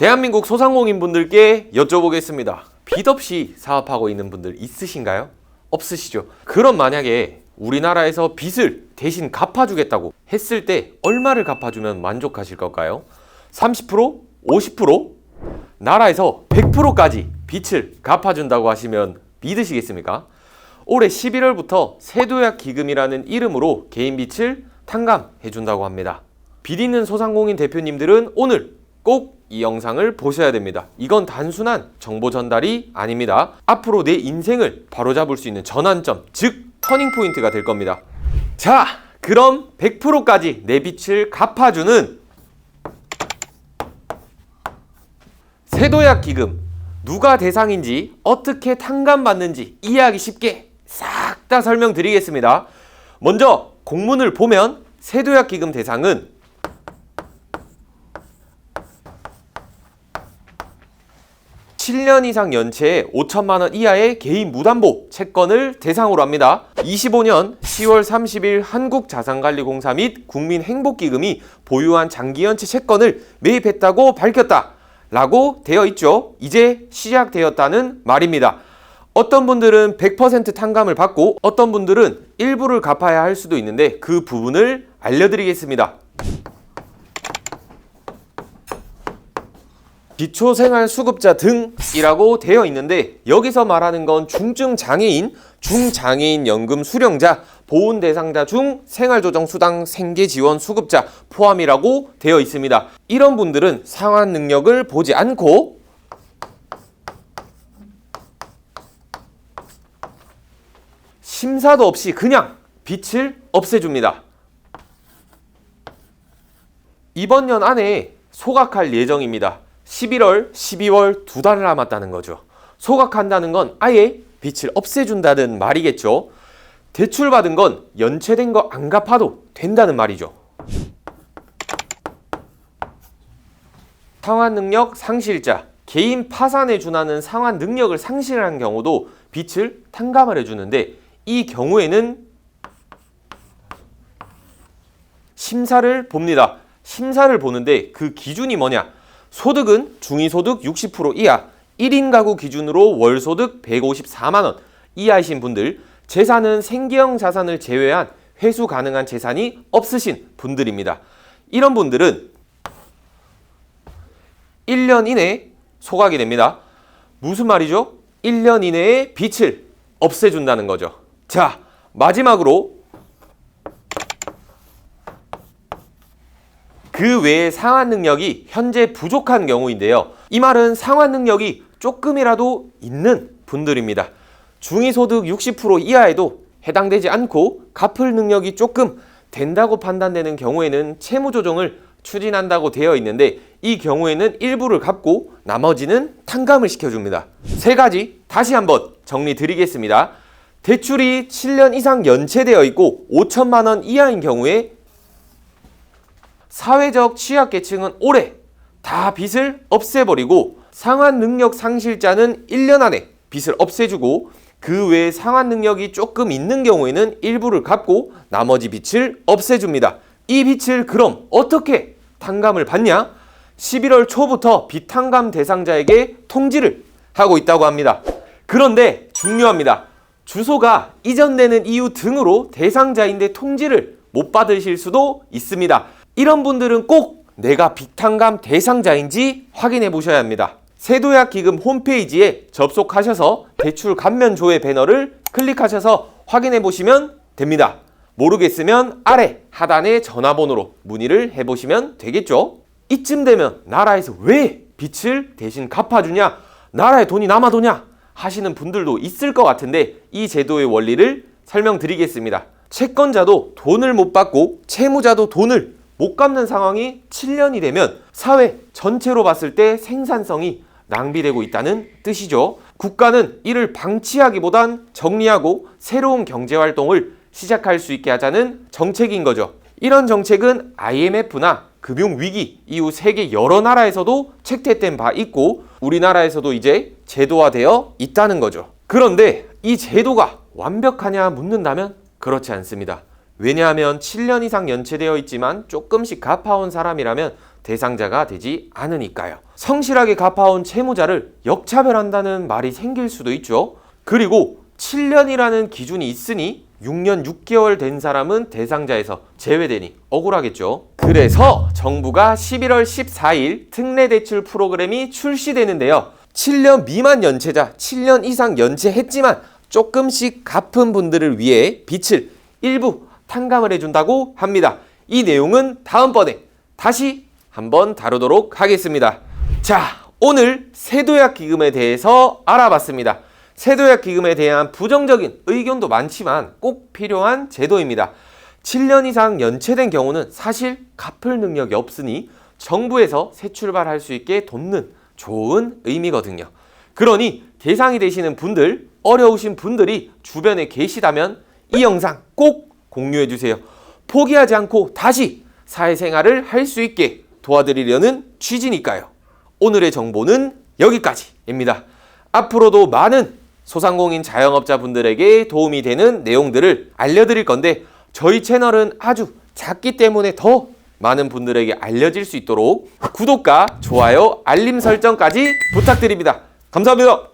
대한민국 소상공인분들께 여쭤보겠습니다. 빚 없이 사업하고 있는 분들 있으신가요? 없으시죠? 그럼 만약에 우리나라에서 빚을 대신 갚아주겠다고 했을 때 얼마를 갚아주면 만족하실 걸까요? 30%? 50%? 나라에서 100%까지 빚을 갚아준다고 하시면 믿으시겠습니까? 올해 11월부터 세도약 기금이라는 이름으로 개인 빚을 탕감해준다고 합니다. 빚 있는 소상공인 대표님들은 오늘 꼭 이 영상을 보셔야 됩니다. 이건 단순한 정보 전달이 아닙니다. 앞으로 내 인생을 바로잡을 수 있는 전환점, 즉 터닝포인트가 될 겁니다. 자, 그럼 100%까지 내 빚을 갚아주는 세도약 기금, 누가 대상인지 어떻게 탕감받는지 이해하기 쉽게 싹 다 설명드리겠습니다. 먼저 공문을 보면 세도약 기금 대상은 7년 이상 연체에 5천만 원 이하의 개인 무담보 채권을 대상으로 합니다. 25년 10월 30일 한국자산관리공사 및 국민행복기금이 보유한 장기연체 채권을 매입했다고 밝혔다 라고 되어 있죠. 이제 시작되었다는 말입니다. 어떤 분들은 100% 탕감을 받고 어떤 분들은 일부를 갚아야 할 수도 있는데 그 부분을 알려드리겠습니다. 기초생활수급자 등이라고 되어 있는데 여기서 말하는 건 중증장애인, 중장애인 연금 수령자, 보훈 대상자 중 생활조정수당 생계지원 수급자 포함이라고 되어 있습니다. 이런 분들은 상환 능력을 보지 않고 심사도 없이 그냥 빚을 없애줍니다. 이번 년 안에 소각할 예정입니다. 11월, 12월 2달 남았다는 거죠. 소각한다는 건 아예 빚을 없애준다는 말이겠죠. 대출받은 건 연체된 거 안 갚아도 된다는 말이죠. 상환 능력 상실자, 개인 파산에 준하는 상환 능력을 상실한 경우도 빚을 탕감을 해주는데 이 경우에는 심사를 봅니다. 심사를 보는데 그 기준이 뭐냐? 소득은 중위소득 60% 이하, 1인 가구 기준으로 월소득 154만 원 이하이신 분들, 재산은 생계형 자산을 제외한 회수 가능한 재산이 없으신 분들입니다. 이런 분들은 1년 이내에 소각이 됩니다. 무슨 말이죠? 1년 이내에 빚을 없애준다는 거죠. 자, 마지막으로 그 외에 상환 능력이 현재 부족한 경우인데요. 이 말은 상환 능력이 조금이라도 있는 분들입니다. 중위소득 60% 이하에도 해당되지 않고 갚을 능력이 조금 된다고 판단되는 경우에는 채무조정을 추진한다고 되어 있는데 이 경우에는 일부를 갚고 나머지는 탕감을 시켜줍니다. 세 가지 다시 한번 정리 드리겠습니다. 대출이 7년 이상 연체되어 있고 5천만 원 이하인 경우에 사회적 취약계층은 올해 다 빚을 없애버리고 상환 능력 상실자는 1년 안에 빚을 없애주고 그 외에 상환 능력이 조금 있는 경우에는 일부를 갚고 나머지 빚을 없애줍니다. 이 빚을 그럼 어떻게 탕감을 받냐? 11월 초부터 빚 탕감 대상자에게 통지를 하고 있다고 합니다. 그런데 중요합니다. 주소가 이전되는 이유 등으로 대상자인데 통지를 못 받으실 수도 있습니다. 이런 분들은 꼭 내가 빚 탕감 대상자인지 확인해 보셔야 합니다. 세도약 기금 홈페이지에 접속하셔서 대출 감면 조회 배너를 클릭하셔서 확인해 보시면 됩니다. 모르겠으면 아래 하단의 전화번호로 문의를 해보시면 되겠죠. 이쯤 되면 나라에서 왜 빚을 대신 갚아주냐, 나라에 돈이 남아도냐 하시는 분들도 있을 것 같은데 이 제도의 원리를 설명드리겠습니다. 채권자도 돈을 못 받고 채무자도 돈을 못 갚는 상황이 7년이 되면 사회 전체로 봤을 때 생산성이 낭비되고 있다는 뜻이죠. 국가는 이를 방치하기보단 정리하고 새로운 경제활동을 시작할 수 있게 하자는 정책인 거죠. 이런 정책은 IMF나 금융위기 이후 세계 여러 나라에서도 채택된 바 있고 우리나라에서도 이제 제도화되어 있다는 거죠. 그런데 이 제도가 완벽하냐 묻는다면 그렇지 않습니다. 왜냐하면 7년 이상 연체되어 있지만 조금씩 갚아온 사람이라면 대상자가 되지 않으니까요. 성실하게 갚아온 채무자를 역차별한다는 말이 생길 수도 있죠. 그리고 7년이라는 기준이 있으니 6년 6개월 된 사람은 대상자에서 제외되니 억울하겠죠. 그래서 정부가 11월 14일 특례대출 프로그램이 출시되는데요. 7년 미만 연체자, 7년 이상 연체했지만 조금씩 갚은 분들을 위해 빚을 일부 탕감을 해준다고 합니다. 이 내용은 다음번에 다시 한번 다루도록 하겠습니다. 자, 오늘 세도약 기금에 대해서 알아봤습니다. 세도약 기금에 대한 부정적인 의견도 많지만 꼭 필요한 제도입니다. 7년 이상 연체된 경우는 사실 갚을 능력이 없으니 정부에서 새 출발할 수 있게 돕는 좋은 의미거든요. 그러니 대상이 되시는 분들, 어려우신 분들이 주변에 계시다면 이 영상 꼭 공유해 주세요. 포기하지 않고 다시 사회생활을 할 수 있게 도와드리려는 취지니까요. 오늘의 정보는 여기까지입니다. 앞으로도 많은 소상공인 자영업자분들에게 도움이 되는 내용들을 알려드릴 건데 저희 채널은 아주 작기 때문에 더 많은 분들에게 알려질 수 있도록 구독과 좋아요, 알림 설정까지 부탁드립니다. 감사합니다.